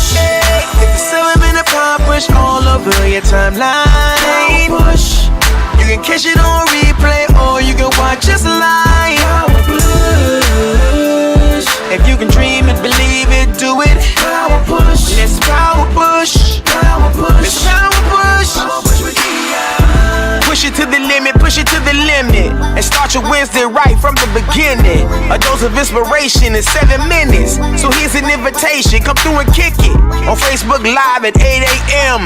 push. Take the 7-minute power push all over your timeline. Power push. You can catch it on replay or you can watch us live. Power push. If you can dream it, believe it, do it. Power push. Let's power push. Power push. Let's power push. Power push with push it to the limit, push it to the limit. And start your Wednesday right from the beginning. A dose of inspiration in 7 minutes. So here's an invitation, come through and kick it. On Facebook Live at 8 a.m.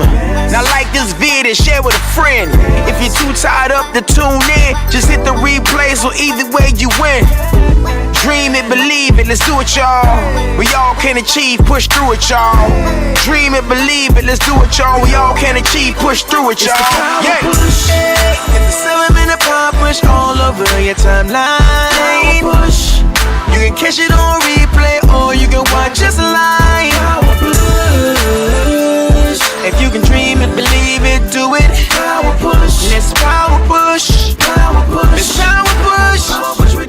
Now like this vid and share with a friend. If you're too tired up to tune in, just hit the replay so either way you win. Dream it, believe it, let's do it, y'all. We all can achieve, push through it, y'all. Dream it, believe it, let's do it, y'all. We all can achieve, push through it, y'all. Yeah. It's a 7-minute power push all over your timeline. Push. You can catch it on replay or you can watch us live. Power push. If you can dream it, believe it, do it. Power push. Let's power push. Power push. Let's power push. Power push with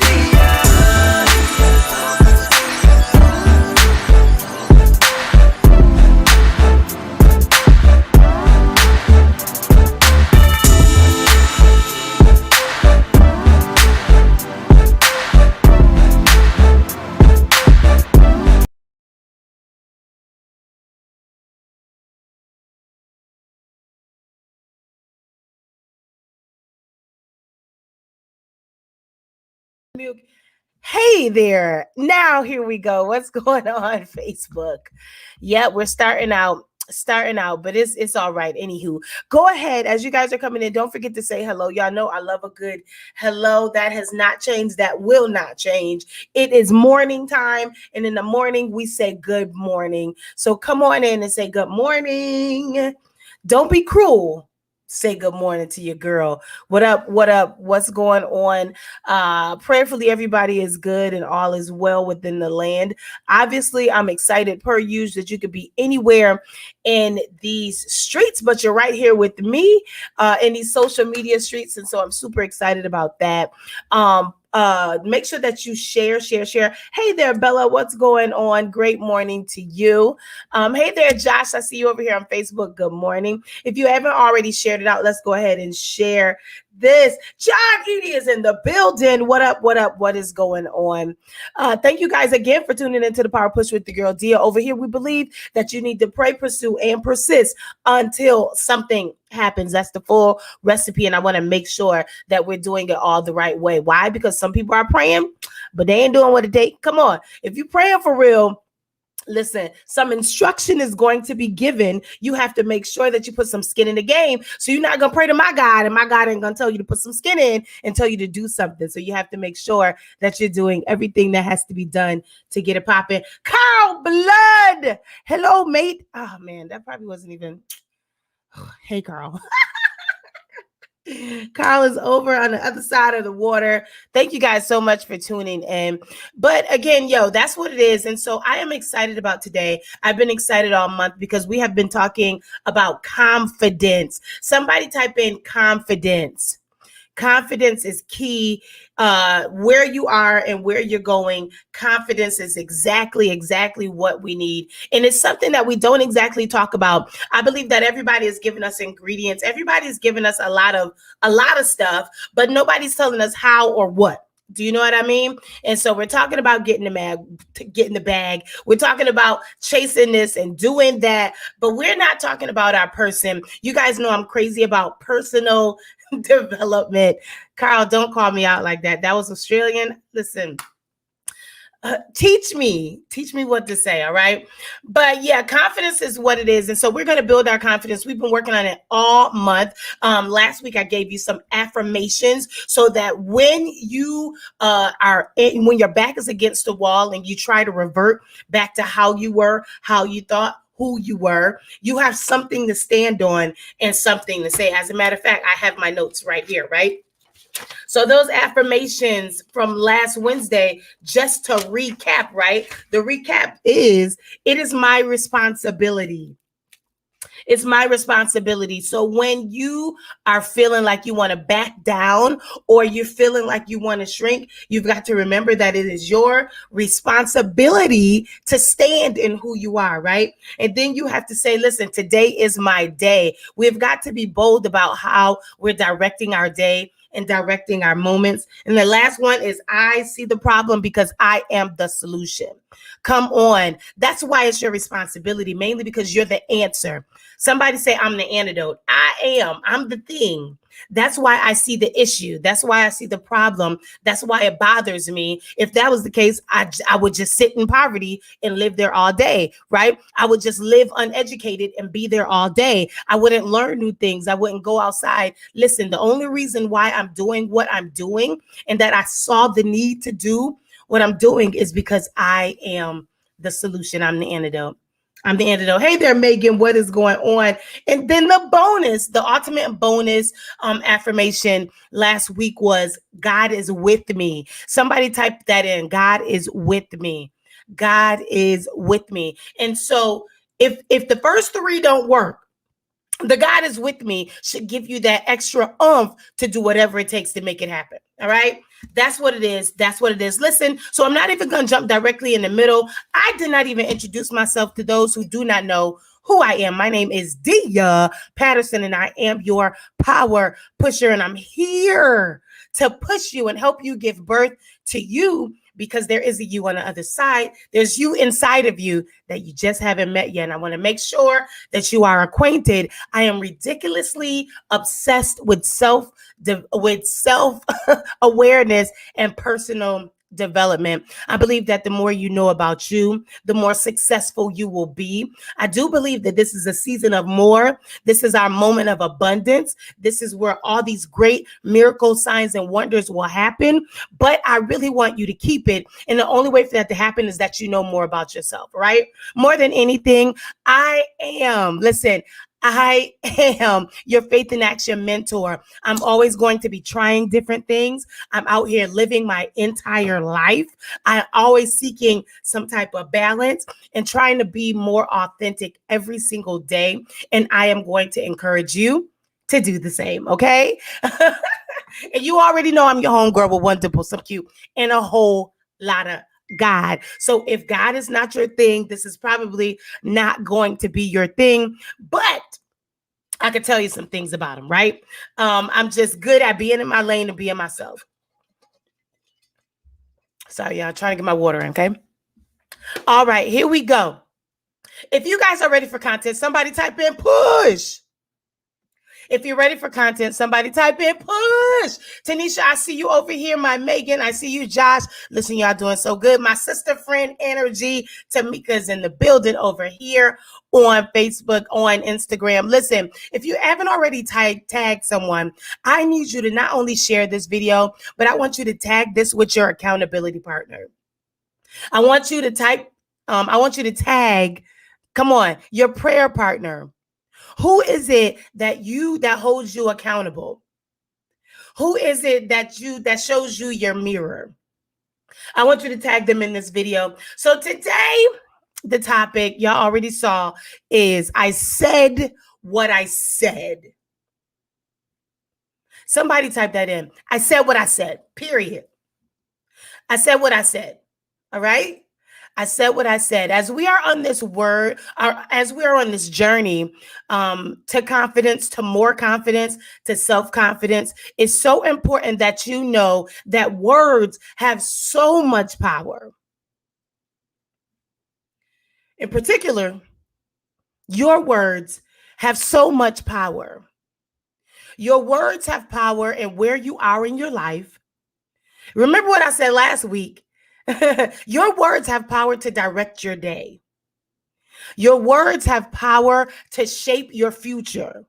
Hey there. Now here we go. What's going on, Facebook? Yeah, we're starting out, but it's all right. Anywho, go ahead. As you guys are coming in, don't forget to say hello. Y'all know I love a good hello. That has not changed. That will not change. It is morning time, and in the morning we say good morning. So come on in and say good morning. Don't be cruel. Say good morning to your girl. What up? What up? What's going on? Prayerfully, everybody is good and all is well within the land. Obviously, I'm excited per usual that you could be anywhere in these streets, but you're right here with me in these social media streets. And so I'm super excited about that. Make sure that you share. Hey there, Bella, what's going on? Great morning to you. Hey there, Josh, I see you over here on Facebook. Good morning. If you haven't already shared it out, let's go ahead and share this. John Edie is in the building. What up? What is going on? Thank you guys again for tuning into the Power Push with the girl Dia. Over here, we believe that you need to pray, pursue, and persist until something happens. That's the full recipe, and I want to make sure that we're doing it all the right way. Why? Because some people are praying, but they ain't doing what it takes. Come on. If you're praying for real, listen, some instruction is going to be given. You have to make sure that you put some skin in the game. So you're not going to pray to my God, and my God ain't going to tell you to put some skin in and tell you to do something. So you have to make sure that you're doing everything that has to be done to get it popping. Carl Blood. Hello, mate. Oh, man, that probably wasn't even. Hey, Carl. Carl is over on the other side of the water. Thank you guys so much for tuning in. But again, that's what it is. And so I am excited about today. I've been excited all month because we have been talking about confidence. Somebody type in confidence. Confidence is key. Where you are and where you're going, confidence is exactly what we need. And it's something that we don't exactly talk about. I believe that everybody is giving us ingredients. Everybody's giving us a lot of stuff, but nobody's telling us how or what. Do you know what I mean? And so we're talking about getting the bag. We're talking about chasing this and doing that, but we're not talking about our person. You guys know I'm crazy about personal development. Carl, don't call me out like that. That was Australian. Listen, teach me what to say. All right. But yeah, confidence is what it is. And so we're going to build our confidence. We've been working on it all month. Last week, I gave you some affirmations so that when you when your back is against the wall and you try to revert back to how you were, how you thought, who you were, you have something to stand on and something to say. As a matter of fact, I have my notes right here, right? So those affirmations from last Wednesday, just to recap, right? The recap is, it is my responsibility. It's my responsibility. So when you are feeling like you want to back down or you're feeling like you want to shrink, you've got to remember that it is your responsibility to stand in who you are, right? And then you have to say, listen, today is my day. We've got to be bold about how we're directing our day and directing our moments. And the last one is I see the problem because I am the solution. Come on. That's why it's your responsibility, mainly because you're the answer. Somebody say, I'm the antidote. I'm the thing. That's why I see the issue. That's why I see the problem. That's why it bothers me. If that was the case, I would just sit in poverty and live there all day, right? I would just live uneducated and be there all day. I wouldn't learn new things. I wouldn't go outside. Listen, the only reason why I'm doing what I'm doing and that I saw the need to do what I'm doing is because I am the solution. I'm the antidote. I'm the antidote. Hey there, Megan. What is going on? And then the bonus, the ultimate bonus affirmation last week was God is with me. Somebody typed that in. God is with me. God is with me. And so if the first three don't work, the God is with me should give you that extra oomph to do whatever it takes to make it happen. All right. That's what it is. That's what it is. Listen, so I'm not even going to jump directly in the middle. I did not even introduce myself to those who do not know who I am. My name is Dia Patterson, and I am your power pusher. And I'm here to push you and help you give birth to you, because there is a you on the other side. There's you inside of you that you just haven't met yet. And I want to make sure that you are acquainted. I am ridiculously obsessed with self awareness and personal development. I believe that the more you know about you, the more successful you will be. I do believe that this is a season of more. This is our moment of abundance. This is where all these great miracles, signs, and wonders will happen. But I really want you to keep it. And the only way for that to happen is that you know more about yourself, right? More than anything, I am your faith in action mentor. I'm always going to be trying different things. I'm out here living my entire life. I'm always seeking some type of balance and trying to be more authentic every single day. And I am going to encourage you to do the same, okay? And you already know I'm your homegirl with one dimple, some cute, and a whole lot of God. So if God is not your thing, this is probably not going to be your thing. But I can tell you some things about him, right? I'm just good at being in my lane and being myself. Sorry, y'all, I'm trying to get my water in, okay? All right, here we go. If you guys are ready for content, somebody type in push. If you're ready for content, somebody type in push. Tanisha, I see you over here. My Megan, I see you. Josh, listen, y'all doing so good. My sister friend Energy, Tamika's in the building over here on Facebook, on Instagram. Listen, if you haven't already tagged someone, I need you to not only share this video, but I want you to tag this with your accountability partner. I want you to tag, come on, your prayer partner. Who is it that holds you accountable? Who is it that shows you your mirror? I want you to tag them in this video. So today, the topic y'all already saw is I said what I said. Somebody type that in. I said what I said, period. I said what I said. All right? I said what I said. As we are on this journey to confidence, to more confidence, to self-confidence, it's so important that you know that words have so much power. In particular, your words have so much power. Your words have power in where you are in your life. Remember what I said last week? Your words have power to direct your day. Your words have power to shape your future.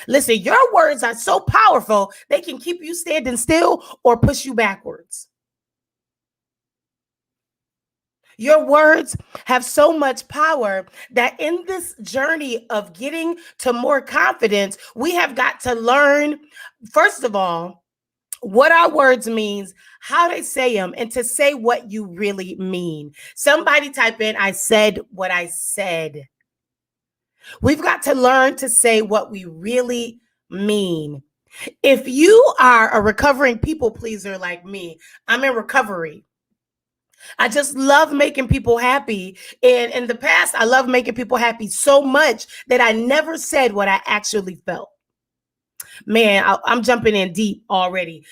Listen, your words are so powerful, they can keep you standing still or push you backwards. Your words have so much power that in this journey of getting to more confidence, we have got to learn, first of all, what our words means, how they say them, and to say what you really mean. Somebody type in, I said what I said. We've got to learn to say what we really mean. If you are a recovering people pleaser like me, I'm in recovery. I just love making people happy. And in the past, I love making people happy so much that I never said what I actually felt. Man, I'm jumping in deep already.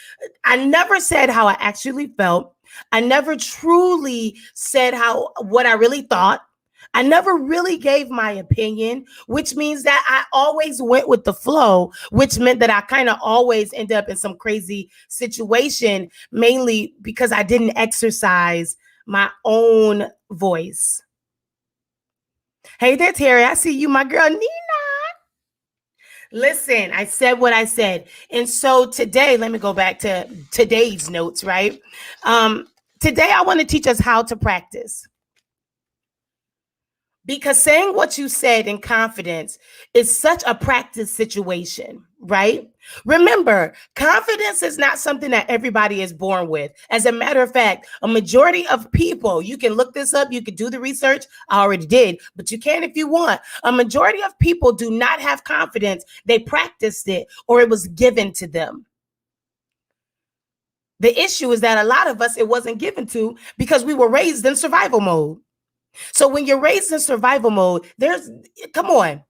I never said how I actually felt. I never truly said what I really thought. I never really gave my opinion, which means that I always went with the flow, which meant that I kind of always end up in some crazy situation, mainly because I didn't exercise my own voice. Hey there, Terry. I see you, my girl, Nina. Listen, I said what I said. And so today, let me go back to today's notes, right? Today, I want to teach us how to practice. Because saying what you said in confidence is such a practice situation, right? Remember, confidence is not something that everybody is born with. As a matter of fact, a majority of people, you can look this up, you can do the research. I already did, but you can if you want. A majority of people do not have confidence. They practiced it or it was given to them. The issue is that a lot of us, it wasn't given to because we were raised in survival mode. So when you're raised in survival mode, come on.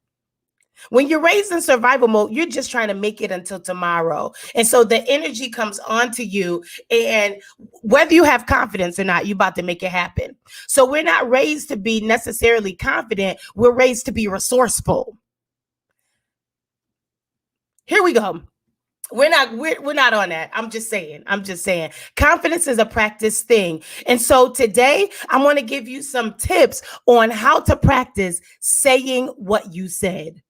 When you're raised in survival mode, you're just trying to make it until tomorrow. And so the energy comes onto you. And whether you have confidence or not, you're about to make it happen. So we're not raised to be necessarily confident. We're raised to be resourceful. Here we go. We're not on that. I'm just saying. Confidence is a practice thing. And so today I want to give you some tips on how to practice saying what you said.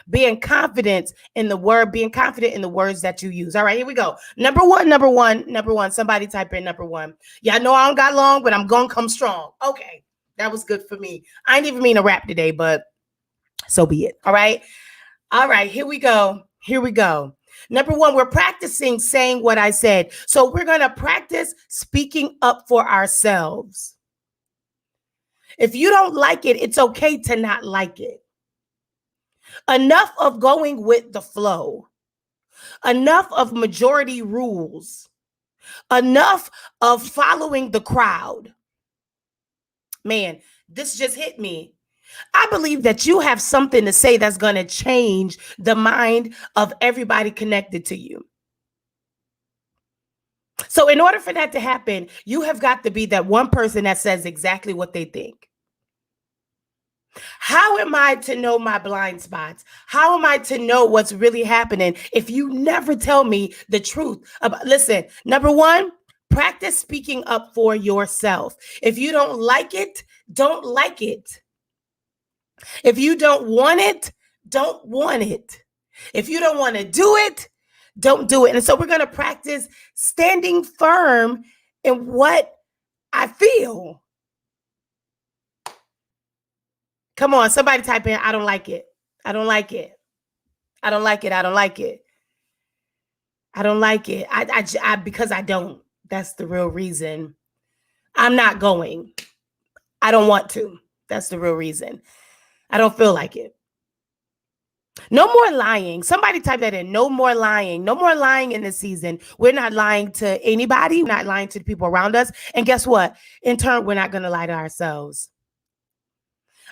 Being confident in the words that you use. All right, here we go. Number one. Somebody type in number one. Yeah, I know I don't got long, but I'm going to come strong. Okay, that was good for me. I didn't even mean to rap today, but so be it. All right, here we go. Number one, we're practicing saying what I said. So we're going to practice speaking up for ourselves. If you don't like it, it's okay to not like it. Enough of going with the flow. Enough of majority rules. Enough of following the crowd. Man, this just hit me. I believe that you have something to say that's going to change the mind of everybody connected to you. So in order for that to happen, you have got to be that one person that says exactly what they think. How am I to know my blind spots? How am I to know what's really happening if you never tell me the truth? Listen, number one, practice speaking up for yourself. If you don't like it, don't like it. If you don't want it, don't want it. If you don't want to do it, don't do it. And so we're going to practice standing firm in what I feel. Come on, somebody type in, I don't like it. I don't like it. I don't like it. I don't like it. I don't like it. Because I don't. That's the real reason. I'm not going. I don't want to. That's the real reason. I don't feel like it. No more lying. Somebody type that in. No more lying. No more lying in this season. We're not lying to anybody. We're not lying to the people around us. And guess what? In turn, we're not going to lie to ourselves.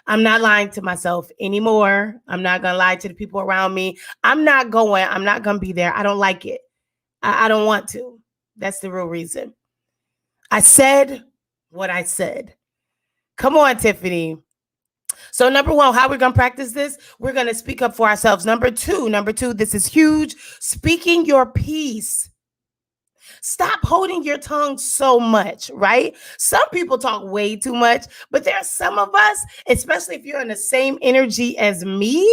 I'm not lying to myself anymore. I'm not going to lie to the people around me. I'm not going to be there. I don't like it. I don't want to. That's the real reason. I said what I said. Come on, Tiffany. So number one, how we're going to practice this? We're going to speak up for ourselves. Number two, this is huge. Speaking your piece. Stop holding your tongue so much, right? Some people talk way too much, but there are some of us, especially if you're in the same energy as me,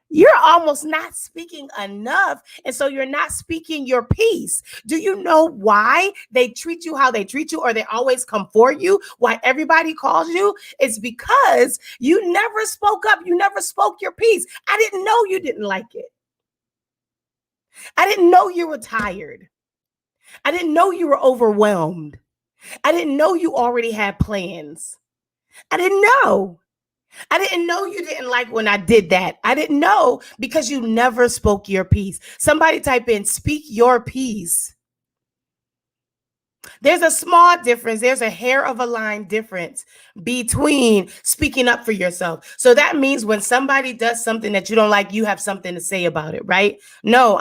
you're almost not speaking enough. And so you're not speaking your piece. Do you know why they treat you how they treat you, or they always come for you? Why everybody calls you? It's because you never spoke up. You never spoke your piece. I didn't know you didn't like it. I didn't know you were tired. I didn't know you were overwhelmed. I didn't know you already had plans. I didn't know. I didn't know you didn't like when I did that. I didn't know because you never spoke your piece. Somebody type in, speak your piece. There's a small difference. There's a hair of a line difference between speaking up for yourself. So that means when somebody does something that you don't like, you have something to say about it, right? No,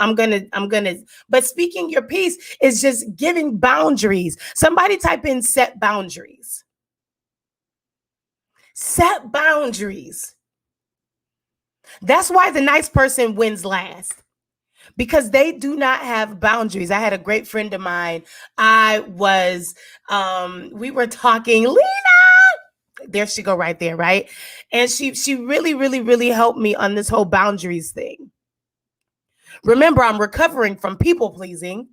but speaking your piece is just giving boundaries. Somebody type in set boundaries. Set boundaries. That's why the nice person wins last. Because they do not have boundaries. I had a great friend of mine. We were talking, Lena, there she go right there, right? And she really, really, really helped me on this whole boundaries thing. Remember, I'm recovering from people pleasing,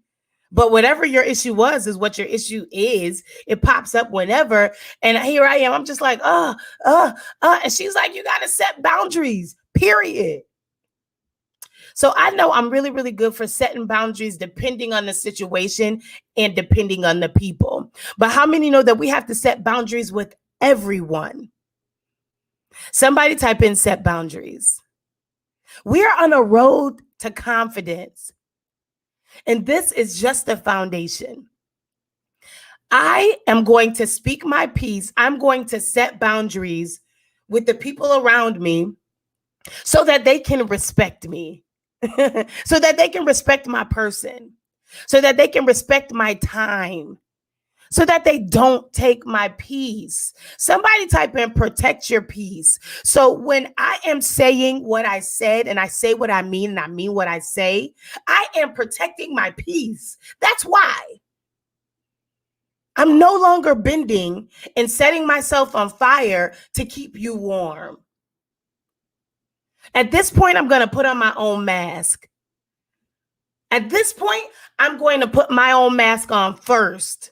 but whatever your issue was is what your issue is. It pops up whenever. And here I am. I'm just like, and she's like, you got to set boundaries, period. So I know I'm really, really good for setting boundaries depending on the situation and depending on the people. But how many know that we have to set boundaries with everyone? Somebody type in set boundaries. We are on a road to confidence. And this is just the foundation. I am going to speak my piece. I'm going to set boundaries with the people around me so that they can respect me. So that they can respect my person, so that they can respect my time, so that they don't take my peace. Somebody type in protect your peace. So when I am saying what I said and I say what I mean and I mean what I say, I am protecting my peace. That's why. I'm no longer bending and setting myself on fire to keep you warm. At this point, I'm going to put on my own mask. At this point, I'm going to put my own mask on first.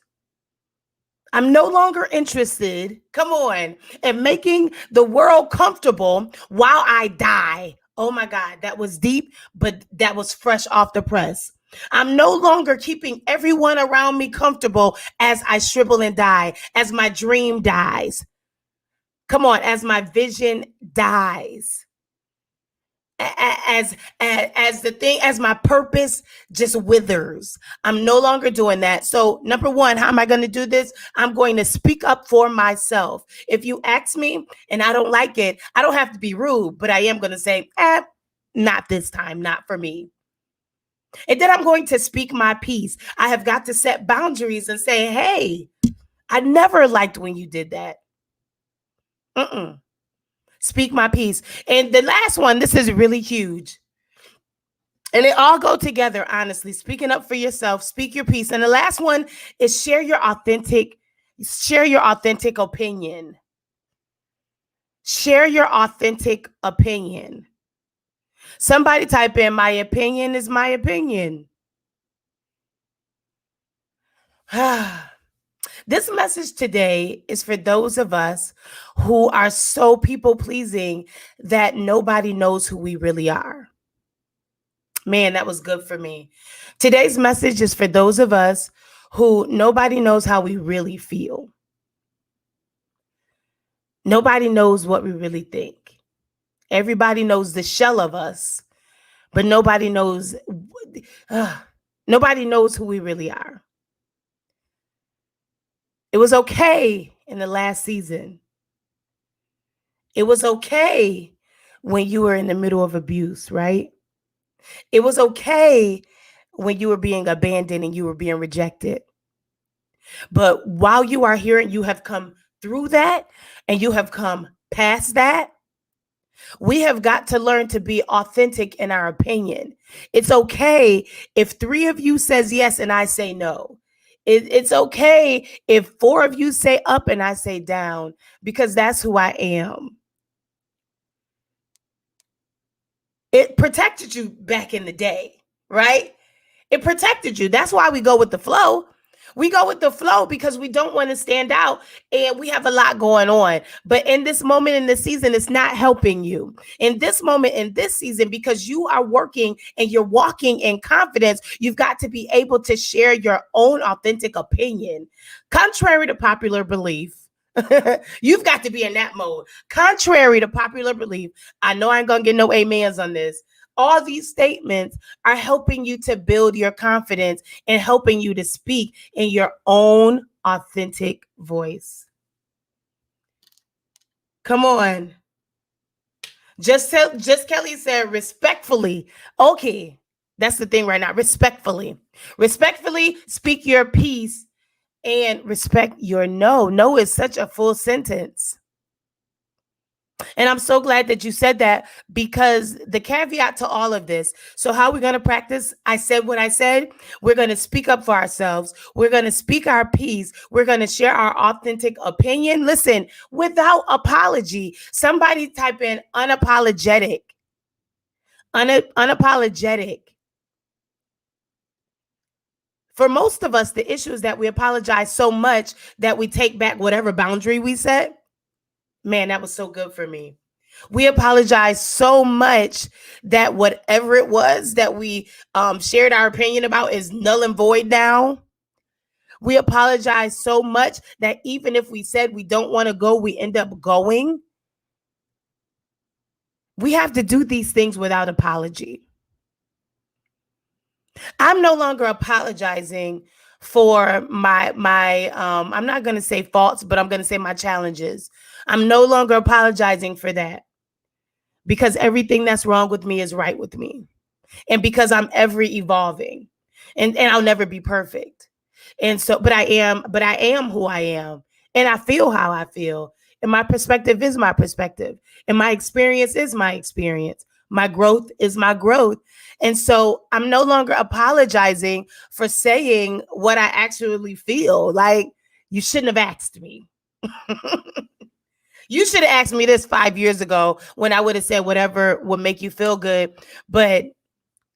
I'm no longer interested, come on, in making the world comfortable while I die. Oh my God, that was deep, but that was fresh off the press. I'm no longer keeping everyone around me comfortable as I shrivel and die, as my dream dies. Come on, as my vision dies. As my purpose just withers. I'm no longer doing that. So number one, how am I going to do this? I'm going to speak up for myself. If you ask me and I don't like it, I don't have to be rude, but I am going to say, not this time, not for me. And then I'm going to speak my piece. I have got to set boundaries and say, hey, I never liked when you did that. Speak my piece. And the last one, this is really huge. And they all go together, honestly. Speaking up for yourself, speak your piece. And the last one is share your authentic opinion. Share your authentic opinion. Somebody type in, my opinion is my opinion. This message today is for those of us who are so people pleasing that nobody knows who we really are. Man, that was good for me. Today's message is for those of us who nobody knows how we really feel. Nobody knows what we really think. Everybody knows the shell of us, but nobody knows who we really are. It was okay in the last season. It was okay when you were in the middle of abuse, right? It was okay when you were being abandoned and you were being rejected. But while you are here and you have come through that and you have come past that, we have got to learn to be authentic in our opinion. It's okay if 3 of you says yes and I say no. It's okay if 4 of you say up and I say down, because that's who I am. It protected you back in the day, right? It protected you. That's why we go with the flow. We go with the flow because we don't want to stand out and we have a lot going on. But in this moment in the season, it's not helping you. In this moment in this season, because you are working and you're walking in confidence, you've got to be able to share your own authentic opinion. Contrary to popular belief, You've got to be in that mode. Contrary to popular belief, I know I ain't gonna get no amens on this. All these statements are helping you to build your confidence and helping you to speak in your own authentic voice. Come on. Just Kelly said respectfully. Okay, that's the thing right now. Respectfully. Respectfully speak your piece and respect your no. No is such a full sentence. And I'm so glad that you said that, because the caveat to all of this. So how are we going to practice? I said what I said. We're going to speak up for ourselves. We're going to speak our piece. We're going to share our authentic opinion. Listen, without apology. Somebody type in unapologetic. Unapologetic. For most of us, the issue is that we apologize so much that we take back whatever boundary we set. Man, that was so good for me. We apologize so much that whatever it was that we shared our opinion about is null and void now. We apologize so much that even if we said we don't want to go, we end up going. We have to do these things without apology. I'm no longer apologizing for my I'm not going to say faults, but I'm going to say my challenges. I'm no longer apologizing for that, because everything that's wrong with me is right with me. And because I'm ever evolving, and I'll never be perfect. And so, but I am who I am, and I feel how I feel. And my perspective is my perspective, and my experience is my experience. My growth is my growth. And so I'm no longer apologizing for saying what I actually feel. Like, you shouldn't have asked me. You should have asked me this 5 years ago when I would have said whatever would make you feel good. But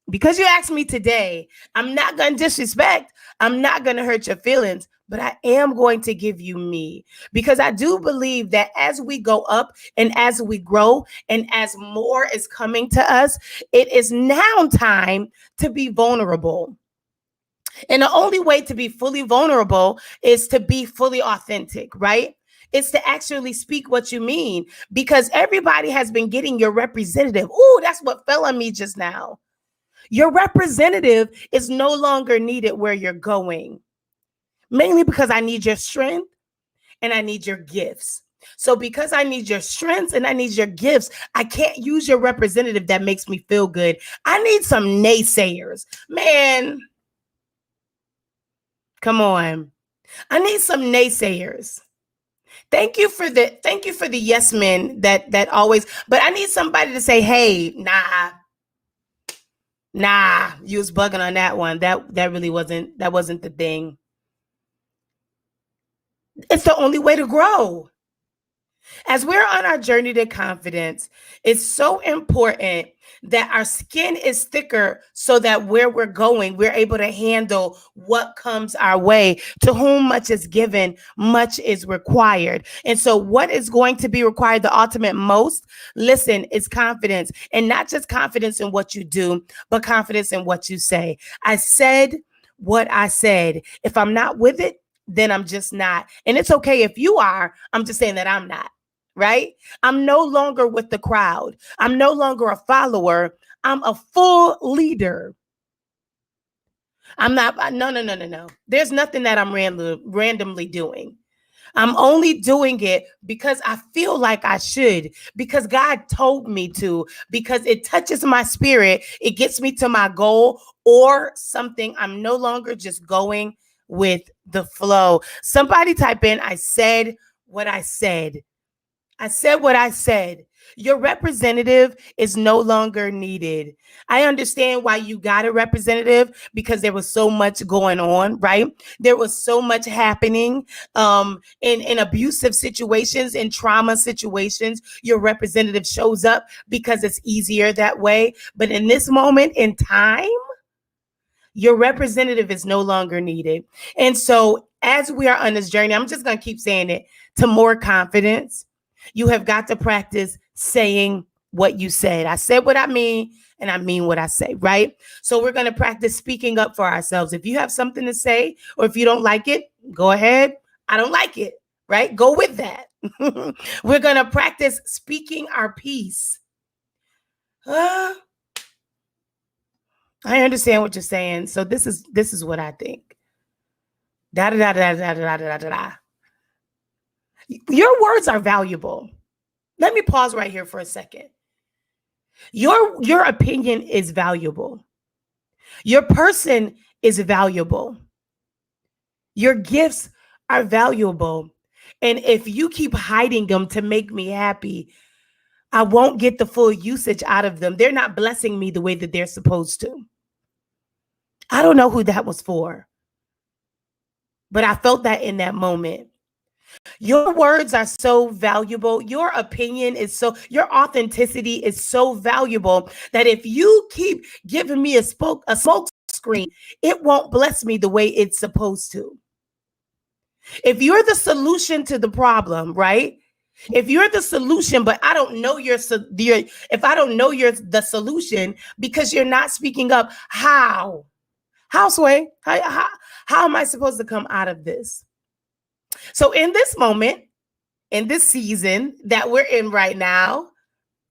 because you asked me today, I'm not going to disrespect. I'm not going to hurt your feelings, but I am going to give you me, because I do believe that as we go up and as we grow and as more is coming to us, it is now time to be vulnerable. And the only way to be fully vulnerable is to be fully authentic, right? It's to actually speak what you mean, because everybody has been getting your representative. Ooh, that's what fell on me just now. Your representative is no longer needed where you're going, mainly because I need your strength and I need your gifts. So because I need your strengths and I need your gifts, I can't use your representative that makes me feel good. I need some naysayers. Man, come on. I need some naysayers. Thank you for the yes men that always, but I need somebody to say, hey, nah, you was bugging on that one. That really wasn't the thing. It's the only way to grow. As we're on our journey to confidence, it's so important that our skin is thicker so that where we're going, we're able to handle what comes our way. To whom much is given, much is required. And so what is going to be required the ultimate most, listen, is confidence. And not just confidence in what you do, but confidence in what you say. I said what I said. If I'm not with it, then I'm just not. And it's okay if you are. I'm just saying that I'm not. Right? I'm no longer with the crowd. I'm no longer a follower. I'm a full leader. I'm not. No. There's nothing that I'm randomly doing. I'm only doing it because I feel like I should, because God told me to, because it touches my spirit. It gets me to my goal or something. I'm no longer just going with the flow. Somebody type in, I said what I said. I said what I said. Your representative is no longer needed. I understand why you got a representative, because there was so much going on, right? There was so much happening in abusive situations, in trauma situations. Your representative shows up because it's easier that way. But in this moment in time, your representative is no longer needed. And so as we are on this journey, I'm just going to keep saying it, to more confidence, you have got to practice saying what you said. I said what I mean, and I mean what I say, right? So we're going to practice speaking up for ourselves. If you have something to say, or if you don't like it, go ahead. I don't like it. right? Go with that. We're going to practice speaking our piece. I understand what you're saying. So this is what I think. Da da da da da da da da da. Your words are valuable. Let me pause right here for a second. Your opinion is valuable. Your person is valuable. Your gifts are valuable. And if you keep hiding them to make me happy, I won't get the full usage out of them. They're not blessing me the way that they're supposed to. I don't know who that was for, but I felt that in that moment. Your words are so valuable. Your opinion is your authenticity is so valuable that if you keep giving me a smoke screen, it won't bless me the way it's supposed to. If you're the solution to the problem, right? If you're the solution, but I don't know if I don't know you're the solution because you're not speaking up, how? How, Sway? How am I supposed to come out of this? So in this moment, in this season that we're in right now,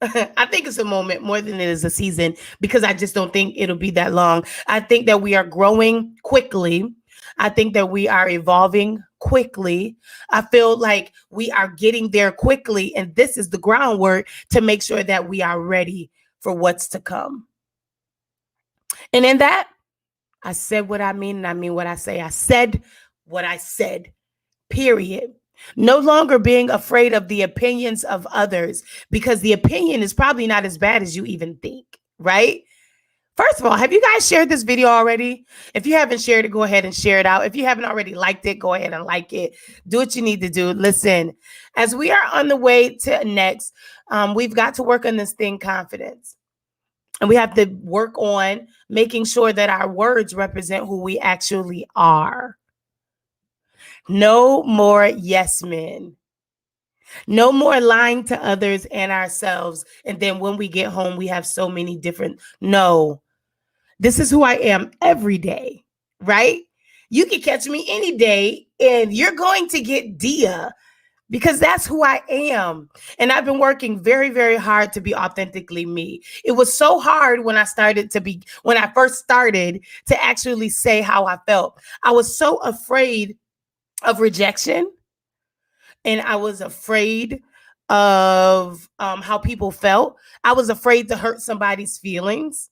I think it's a moment more than it is a season because I just don't think it'll be that long. I think that we are growing quickly. I think that we are evolving quickly. I feel like we are getting there quickly. And this is the groundwork to make sure that we are ready for what's to come. And in that, I said what I mean, and I mean what I say. I said what I said, period. No longer being afraid of the opinions of others because the opinion is probably not as bad as you even think, right? First of all, have you guys shared this video already? If you haven't shared it, go ahead and share it out. If you haven't already liked it, go ahead and like it. Do what you need to do. Listen, as we are on the way to next, we've got to work on this thing, confidence. And we have to work on making sure that our words represent who we actually are. No more yes men. No more lying to others and ourselves. And then when we get home, we have so many different. No, this is who I am every day, right? You can catch me any day and you're going to get Dia because that's who I am. And I've been working very, very hard to be authentically me. It was so hard when I first started to actually say how I felt. I was so afraid of rejection. And I was afraid of how people felt. I was afraid to hurt somebody's feelings.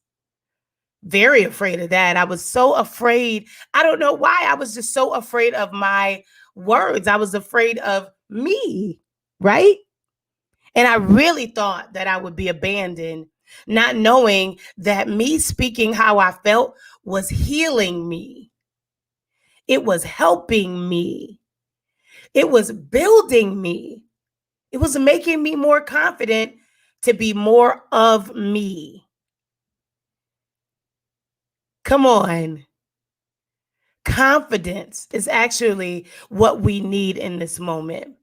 Very afraid of that. I was so afraid. I don't know why. I was just so afraid of my words. I was afraid of me, right? And I really thought that I would be abandoned, not knowing that me speaking how I felt was healing me. It was helping me. It was building me. It was making me more confident to be more of me. Come on. Confidence is actually what we need in this moment.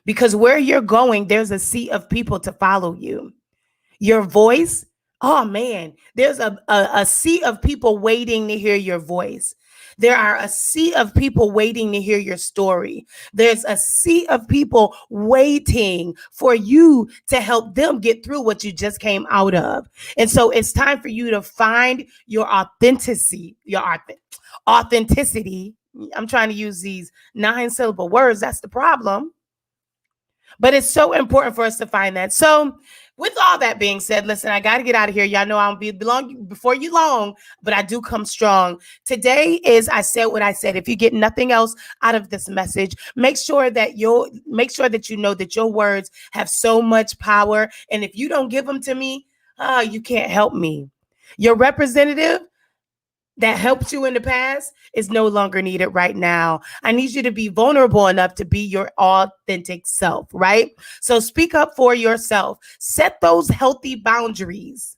Because where you're going, there's a sea of people to follow you. Your voice, oh man, there's a sea of people waiting to hear your voice. There are a sea of people waiting to hear your story. There's a sea of people waiting for you to help them get through what you just came out of. And so it's time for you to find your authenticity, authenticity. I'm trying to use these 9-syllable words. That's the problem. But it's so important for us to find that. So with all that being said, listen, I got to get out of here. Y'all know I'll be before you long, but I do come strong. Today is I said what I said. If you get nothing else out of this message, make sure that you know that your words have so much power. And if you don't give them to me, you can't help me. Your representative that helped you in the past is no longer needed right now. I need you to be vulnerable enough to be your authentic self, right? So speak up for yourself. Set those healthy boundaries.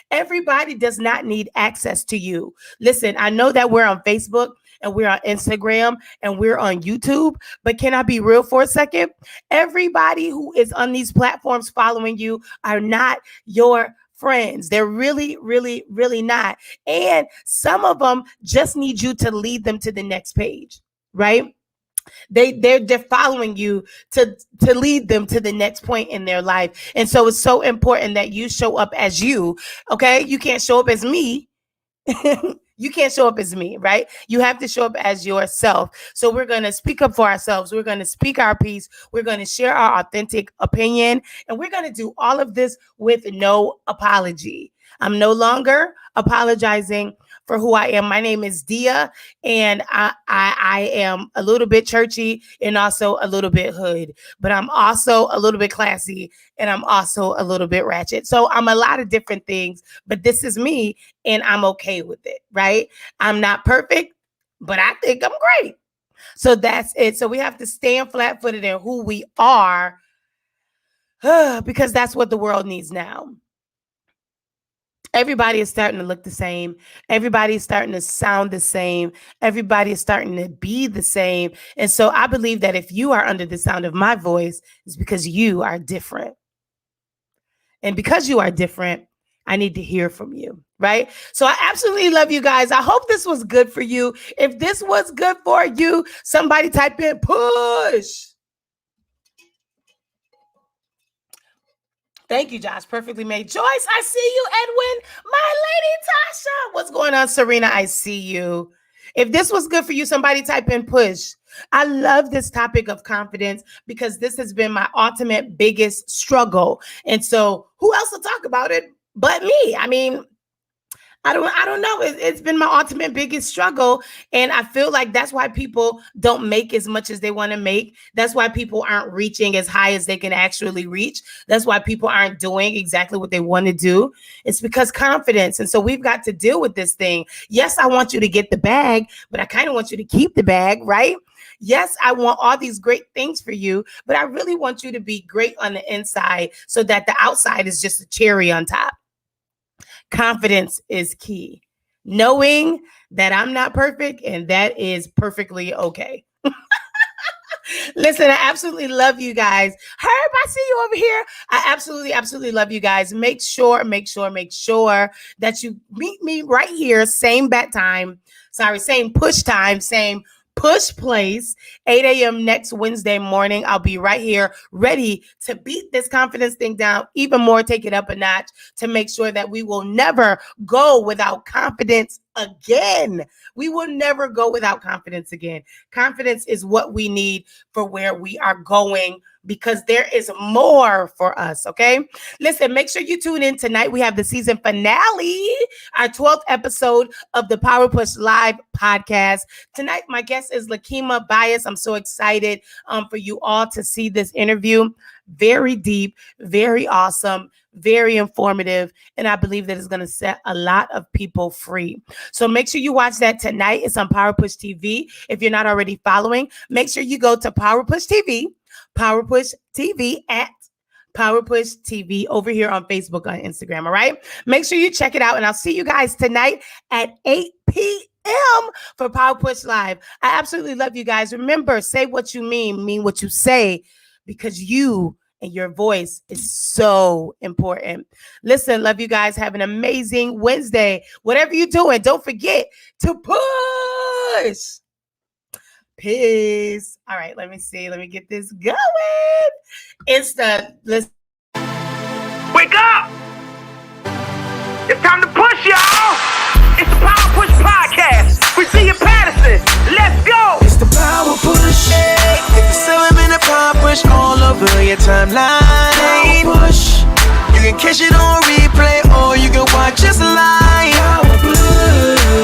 Everybody does not need access to you. Listen, I know that we're on Facebook and we're on Instagram and we're on YouTube, but can I be real for a second? Everybody who is on these platforms following you are not your friends. They're really, really, really not. And some of them just need you to lead them to the next page, right? They're following you to lead them to the next point in their life. And so it's so important that you show up as you. Okay, you can't show up as me. You can't show up as me, right? You have to show up as yourself. So we're going to speak up for ourselves. We're going to speak our piece. We're going to share our authentic opinion. And we're going to do all of this with no apology. I'm no longer apologizing for who I am. My name is Dia, and I am a little bit churchy and also a little bit hood, but I'm also a little bit classy, and I'm also a little bit ratchet. So I'm a lot of different things, but this is me, and I'm okay with it, right? I'm not perfect, but I think I'm great. So that's it. So we have to stand flat-footed in who we are because that's what the world needs now. Everybody is starting to look the same. Everybody is starting to sound the same. Everybody is starting to be the same. And so I believe that if you are under the sound of my voice, it's because you are different. And because you are different, I need to hear from you, right? So I absolutely love you guys. I hope this was good for you. If this was good for you, somebody type in push. Thank you, Josh. Perfectly made. Joyce, I see you. Edwin, my lady Tasha. What's going on, Serena? I see you. If this was good for you, somebody type in push. I love this topic of confidence because this has been my ultimate biggest struggle. And so who else will talk about it but me? I mean, I don't know. It's been my ultimate biggest struggle. And I feel like that's why people don't make as much as they want to make. That's why people aren't reaching as high as they can actually reach. That's why people aren't doing exactly what they want to do. It's because confidence. And so we've got to deal with this thing. Yes, I want you to get the bag, but I kind of want you to keep the bag, right? Yes, I want all these great things for you, but I really want you to be great on the inside so that the outside is just a cherry on top. Confidence is key. Knowing that I'm not perfect and that is perfectly okay. Listen, I absolutely love you guys. Herb, I see you over here. I absolutely love you guys. Make sure that you meet me right here. Same push time, same push place, 8 a.m. next Wednesday morning. I'll be right here ready to beat this confidence thing down even more, take it up a notch to make sure that we will never go without confidence again. We will never go without confidence again. Confidence is what we need for where we are going because there is more for us, okay? Listen, make sure you tune in tonight. We have the season finale, our 12th episode of the Power Push Live podcast. Tonight, my guest is Lakima Bias. I'm so excited for you all to see this interview. Very deep, very awesome, very informative, and I believe that it's going to set a lot of people free. So make sure you watch that tonight. It's on Power Push TV. If you're not already following, make sure you go to Power Push TV at Power Push TV over here on Facebook, on Instagram. All right. Make sure you check it out. And I'll see you guys tonight at 8 p.m. for Power Push Live. I absolutely love you guys. Remember, say what you mean what you say, because you and your voice is so important. Listen, love you guys. Have an amazing Wednesday. Whatever you're doing, don't forget to push. Peace. All right, let me see. Let me get this going. Listen. Wake up! It's time to push, y'all! It's the Power Push Podcast. We see you, Patterson. Let's go! It's the Power Push. Hit the ceiling and the Power Push all over your timeline. Power Push. You can catch it on replay or you can watch us live. Power Push.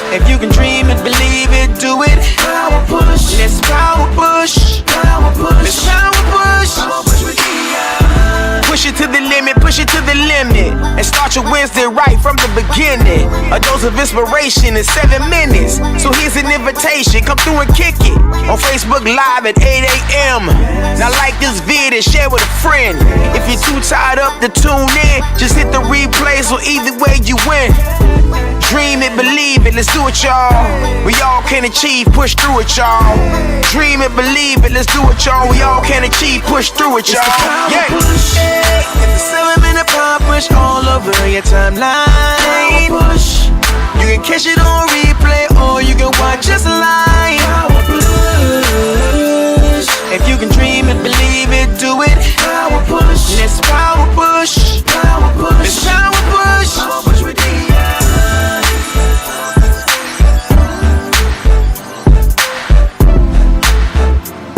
If you can dream it, believe it, do it. Power Push. Let's Power Push. Power Push. Let's Power Push. Power Push with push it to the limit, push it to the limit. And start your Wednesday right from the beginning. A dose of inspiration in 7 minutes. So here's an invitation, come through and kick it. On Facebook Live at 8 a.m. Now like this vid and share with a friend. If you're too tired up to tune in, just hit the replay so either way you win. Dream it, believe it, let's do it, y'all. We all can achieve, push through it, y'all. Dream it, believe it, let's do it, y'all. We all can achieve, push through it, y'all. Yeah. Hit the ceiling and the Power Push all over your timeline. You can catch it on replay or you can watch us live.